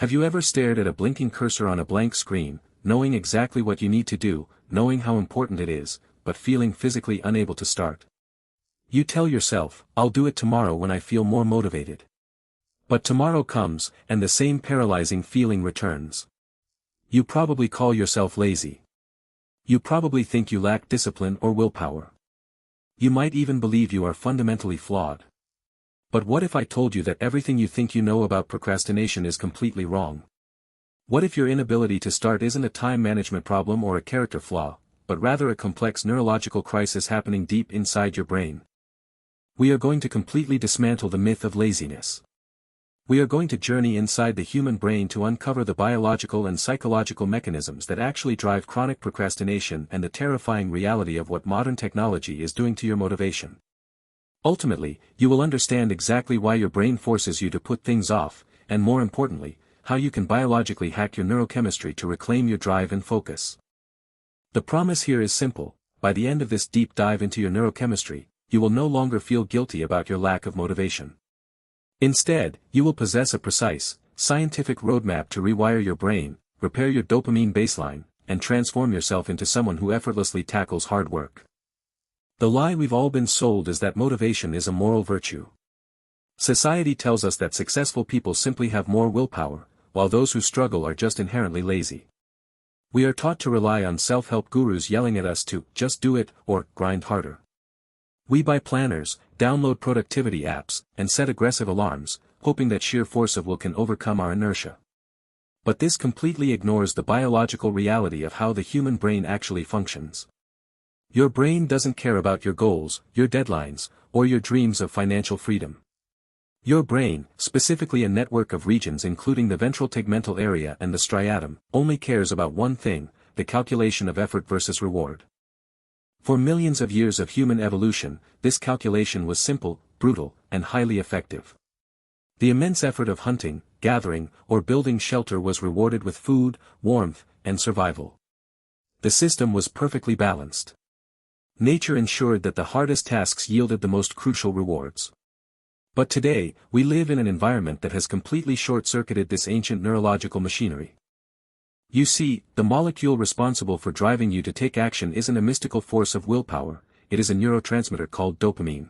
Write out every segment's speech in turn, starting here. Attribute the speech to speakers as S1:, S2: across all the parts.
S1: Have you ever stared at a blinking cursor on a blank screen, knowing exactly what you need to do, knowing how important it is, but feeling physically unable to start? You tell yourself, I'll do it tomorrow when I feel more motivated. But tomorrow comes, and the same paralyzing feeling returns. You probably call yourself lazy. You probably think you lack discipline or willpower. You might even believe you are fundamentally flawed. But what if I told you that everything you think you know about procrastination is completely wrong? What if your inability to start isn't a time management problem or a character flaw, but rather a complex neurological crisis happening deep inside your brain? We are going to completely dismantle the myth of laziness. We are going to journey inside the human brain to uncover the biological and psychological mechanisms that actually drive chronic procrastination and the terrifying reality of what modern technology is doing to your motivation. Ultimately, you will understand exactly why your brain forces you to put things off, and more importantly, how you can biologically hack your neurochemistry to reclaim your drive and focus. The promise here is simple: by the end of this deep dive into your neurochemistry, you will no longer feel guilty about your lack of motivation. Instead, you will possess a precise, scientific roadmap to rewire your brain, repair your dopamine baseline, and transform yourself into someone who effortlessly tackles hard work. The lie we've all been sold is that motivation is a moral virtue. Society tells us that successful people simply have more willpower, while those who struggle are just inherently lazy. We are taught to rely on self-help gurus yelling at us to just do it or grind harder. We buy planners, download productivity apps, and set aggressive alarms, hoping that sheer force of will can overcome our inertia. But this completely ignores the biological reality of how the human brain actually functions. Your brain doesn't care about your goals, your deadlines, or your dreams of financial freedom. Your brain, specifically a network of regions including the ventral tegmental area and the striatum, only cares about one thing: the calculation of effort versus reward. For millions of years of human evolution, this calculation was simple, brutal, and highly effective. The immense effort of hunting, gathering, or building shelter was rewarded with food, warmth, and survival. The system was perfectly balanced. Nature ensured that the hardest tasks yielded the most crucial rewards. But today, we live in an environment that has completely short-circuited this ancient neurological machinery. You see, the molecule responsible for driving you to take action isn't a mystical force of willpower, it is a neurotransmitter called dopamine.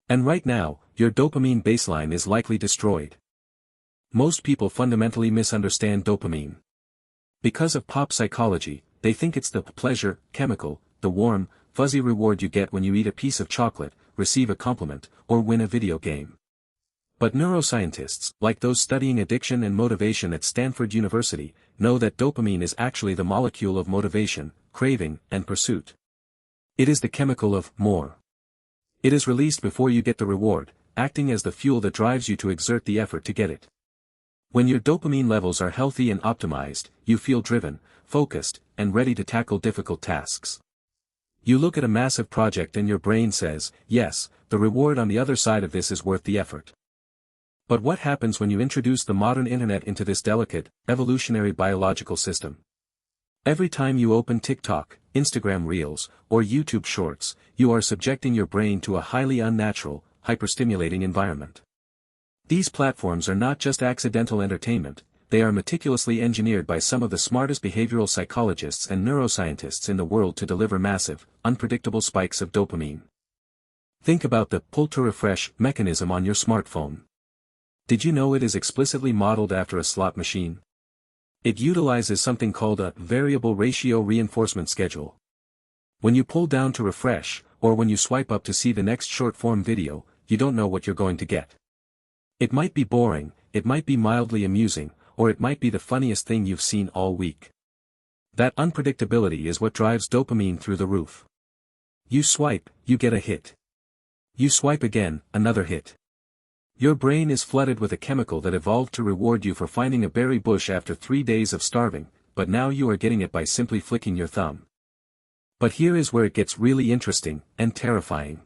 S1: And right now, your dopamine baseline is likely destroyed. Most people fundamentally misunderstand dopamine. Because of pop psychology, they think it's the pleasure chemical, the warm, fuzzy reward you get when you eat a piece of chocolate, receive a compliment, or win a video game. But neuroscientists, like those studying addiction and motivation at Stanford University, know that dopamine is actually the molecule of motivation, craving, and pursuit. It is the chemical of more. It is released before you get the reward, acting as the fuel that drives you to exert the effort to get it. When your dopamine levels are healthy and optimized, you feel driven, focused, and ready to tackle difficult tasks. You look at a massive project and your brain says, yes, the reward on the other side of this is worth the effort. But what happens when you introduce the modern internet into this delicate, evolutionary biological system? Every time you open TikTok, Instagram Reels, or YouTube Shorts, you are subjecting your brain to a highly unnatural, hyperstimulating environment. These platforms are not just accidental entertainment, they are meticulously engineered by some of the smartest behavioral psychologists and neuroscientists in the world to deliver massive, unpredictable spikes of dopamine. Think about the pull to refresh mechanism on your smartphone. Did you know it is explicitly modeled after a slot machine? It utilizes something called a variable ratio reinforcement schedule. When you pull down to refresh, or when you swipe up to see the next short-form video, you don't know what you're going to get. It might be boring, it might be mildly amusing, or it might be the funniest thing you've seen all week. That unpredictability is what drives dopamine through the roof. You swipe, you get a hit. You swipe again, another hit. Your brain is flooded with a chemical that evolved to reward you for finding a berry bush after 3 days of starving, but now you are getting it by simply flicking your thumb. But here is where it gets really interesting, and terrifying.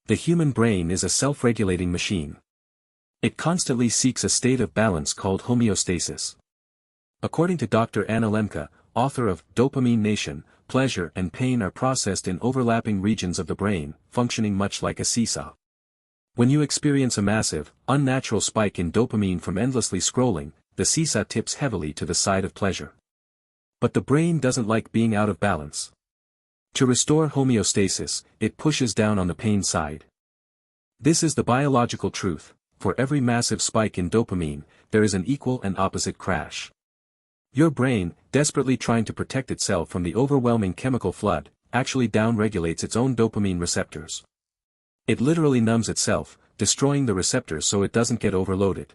S1: The human brain is a self-regulating machine. It constantly seeks a state of balance called homeostasis. According to Dr. Anna Lemke, author of Dopamine Nation, pleasure and pain are processed in overlapping regions of the brain, functioning much like a seesaw. When you experience a massive, unnatural spike in dopamine from endlessly scrolling, the seesaw tips heavily to the side of pleasure. But the brain doesn't like being out of balance. To restore homeostasis, it pushes down on the pain side. This is the biological truth: for every massive spike in dopamine, there is an equal and opposite crash. Your brain, desperately trying to protect itself from the overwhelming chemical flood, actually downregulates its own dopamine receptors. It literally numbs itself, destroying the receptors so it doesn't get overloaded.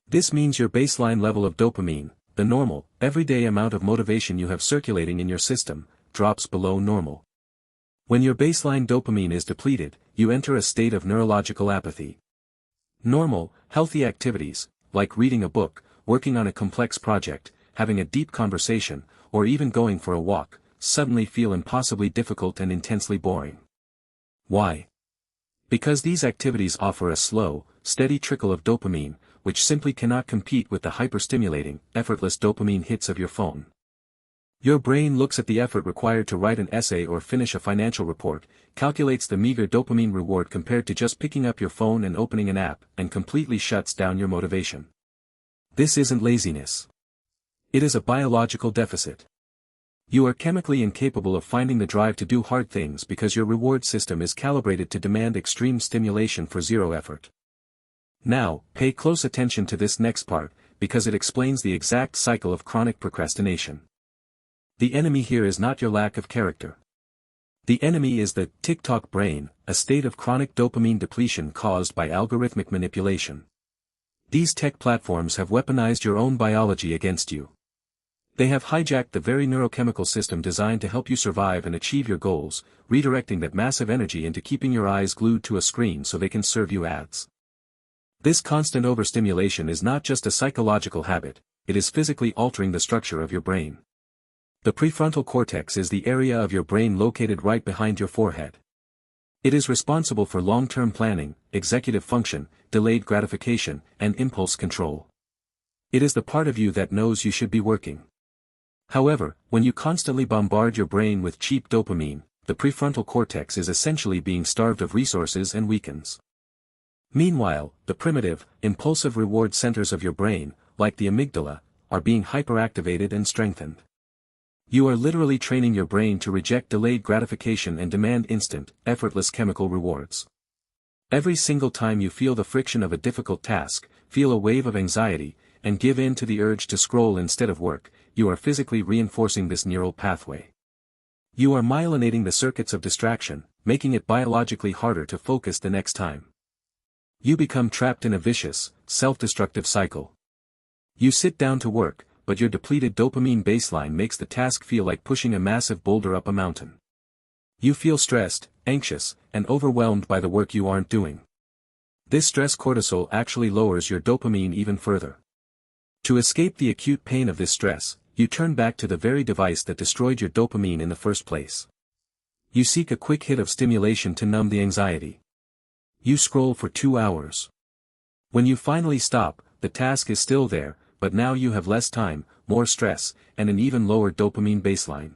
S1: This means your baseline level of dopamine, the normal, everyday amount of motivation you have circulating in your system, drops below normal. When your baseline dopamine is depleted, you enter a state of neurological apathy. Normal, healthy activities, like reading a book, working on a complex project, having a deep conversation, or even going for a walk, suddenly feel impossibly difficult and intensely boring. Why? Because these activities offer a slow, steady trickle of dopamine, which simply cannot compete with the hyperstimulating, effortless dopamine hits of your phone. Your brain looks at the effort required to write an essay or finish a financial report, calculates the meager dopamine reward compared to just picking up your phone and opening an app, and completely shuts down your motivation. This isn't laziness. It is a biological deficit. You are chemically incapable of finding the drive to do hard things because your reward system is calibrated to demand extreme stimulation for zero effort. Now, pay close attention to this next part, because it explains the exact cycle of chronic procrastination. The enemy here is not your lack of character. The enemy is the TikTok brain, a state of chronic dopamine depletion caused by algorithmic manipulation. These tech platforms have weaponized your own biology against you. They have hijacked the very neurochemical system designed to help you survive and achieve your goals, redirecting that massive energy into keeping your eyes glued to a screen so they can serve you ads. This constant overstimulation is not just a psychological habit, it is physically altering the structure of your brain. The prefrontal cortex is the area of your brain located right behind your forehead. It is responsible for long-term planning, executive function, delayed gratification, and impulse control. It is the part of you that knows you should be working. However, when you constantly bombard your brain with cheap dopamine, the prefrontal cortex is essentially being starved of resources and weakens. Meanwhile, the primitive, impulsive reward centers of your brain, like the amygdala, are being hyperactivated and strengthened. You are literally training your brain to reject delayed gratification and demand instant, effortless chemical rewards. Every single time you feel the friction of a difficult task, feel a wave of anxiety, and give in to the urge to scroll instead of work, you are physically reinforcing this neural pathway. You are myelinating the circuits of distraction, making it biologically harder to focus the next time. You become trapped in a vicious, self-destructive cycle. You sit down to work, but your depleted dopamine baseline makes the task feel like pushing a massive boulder up a mountain. You feel stressed, anxious, and overwhelmed by the work you aren't doing. This stress cortisol actually lowers your dopamine even further. To escape the acute pain of this stress, you turn back to the very device that destroyed your dopamine in the first place. You seek a quick hit of stimulation to numb the anxiety. You scroll for 2 hours. When you finally stop, the task is still there, but now you have less time, more stress, and an even lower dopamine baseline.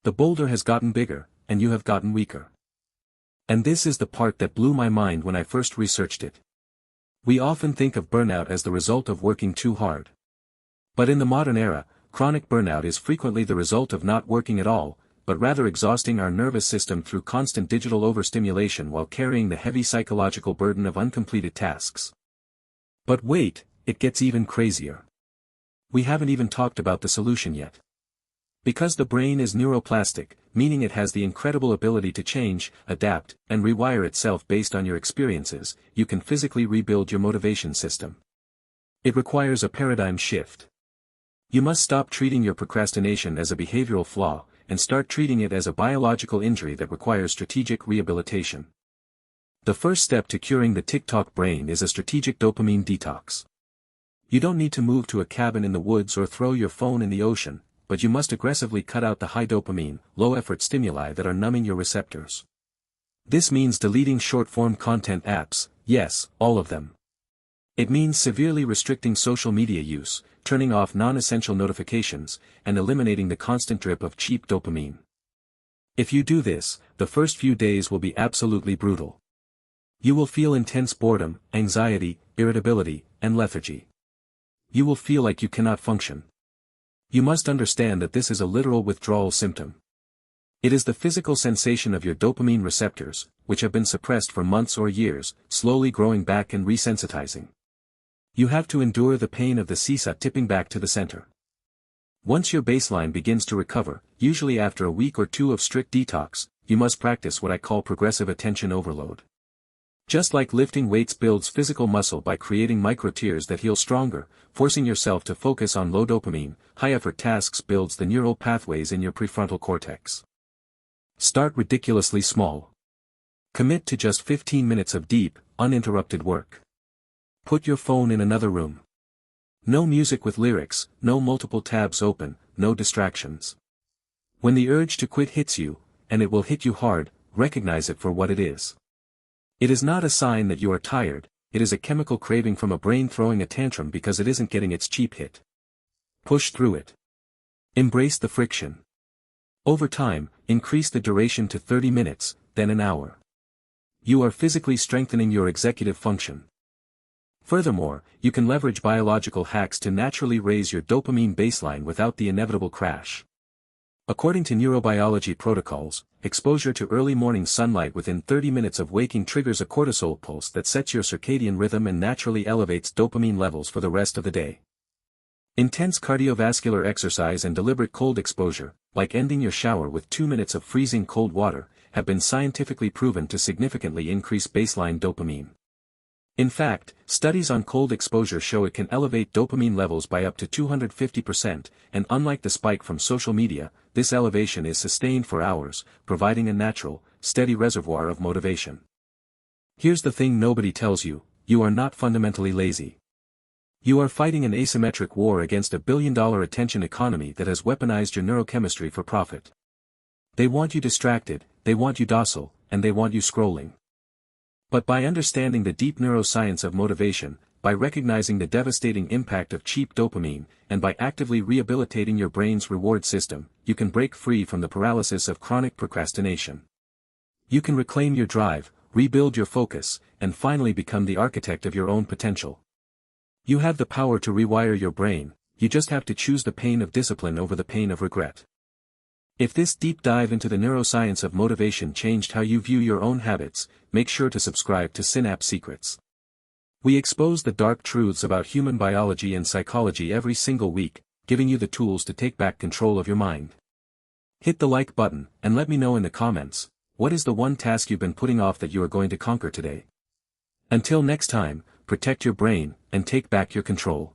S1: The boulder has gotten bigger, and you have gotten weaker. And this is the part that blew my mind when I first researched it. We often think of burnout as the result of working too hard. But in the modern era, chronic burnout is frequently the result of not working at all, but rather exhausting our nervous system through constant digital overstimulation while carrying the heavy psychological burden of uncompleted tasks. But wait, it gets even crazier. We haven't even talked about the solution yet. Because the brain is neuroplastic, meaning it has the incredible ability to change, adapt, and rewire itself based on your experiences, you can physically rebuild your motivation system. It requires a paradigm shift. You must stop treating your procrastination as a behavioral flaw, and start treating it as a biological injury that requires strategic rehabilitation. The first step to curing the TikTok brain is a strategic dopamine detox. You don't need to move to a cabin in the woods or throw your phone in the ocean, but you must aggressively cut out the high dopamine, low-effort stimuli that are numbing your receptors. This means deleting short-form content apps, yes, all of them. It means severely restricting social media use, turning off non-essential notifications, and eliminating the constant drip of cheap dopamine. If you do this, the first few days will be absolutely brutal. You will feel intense boredom, anxiety, irritability, and lethargy. you will feel like you cannot function. You must understand that this is a literal withdrawal symptom. It is the physical sensation of your dopamine receptors, which have been suppressed for months or years, slowly growing back and resensitizing. You have to endure the pain of the seesaw tipping back to the center. Once your baseline begins to recover, usually after a week or two of strict detox, you must practice what I call progressive attention overload. Just like lifting weights builds physical muscle by creating micro-tears that heal stronger, forcing yourself to focus on low dopamine, high-effort tasks builds the neural pathways in your prefrontal cortex. Start ridiculously small. Commit to just 15 minutes of deep, uninterrupted work. Put your phone in another room. No music with lyrics, no multiple tabs open, no distractions. When the urge to quit hits you, and it will hit you hard, recognize it for what it is. It is not a sign that you are tired, it is a chemical craving from a brain throwing a tantrum because it isn't getting its cheap hit. Push through it. Embrace the friction. Over time, increase the duration to 30 minutes, then an hour. You are physically strengthening your executive function. Furthermore, you can leverage biological hacks to naturally raise your dopamine baseline without the inevitable crash. According to neurobiology protocols, exposure to early morning sunlight within 30 minutes of waking triggers a cortisol pulse that sets your circadian rhythm and naturally elevates dopamine levels for the rest of the day. Intense cardiovascular exercise and deliberate cold exposure, like ending your shower with 2 minutes of freezing cold water, have been scientifically proven to significantly increase baseline dopamine. In fact, studies on cold exposure show it can elevate dopamine levels by up to 250%, and unlike the spike from social media, this elevation is sustained for hours, providing a natural, steady reservoir of motivation. Here's the thing nobody tells you: you are not fundamentally lazy. You are fighting an asymmetric war against a billion-dollar attention economy that has weaponized your neurochemistry for profit. They want you distracted, they want you docile, and they want you scrolling. But by understanding the deep neuroscience of motivation, by recognizing the devastating impact of cheap dopamine, and by actively rehabilitating your brain's reward system, you can break free from the paralysis of chronic procrastination. You can reclaim your drive, rebuild your focus, and finally become the architect of your own potential. You have the power to rewire your brain, you just have to choose the pain of discipline over the pain of regret. If this deep dive into the neuroscience of motivation changed how you view your own habits, make sure to subscribe to Synapse Secrets. We expose the dark truths about human biology and psychology every single week, giving you the tools to take back control of your mind. Hit the like button, and let me know in the comments, what is the one task you've been putting off that you are going to conquer today? Until next time, protect your brain, and take back your control.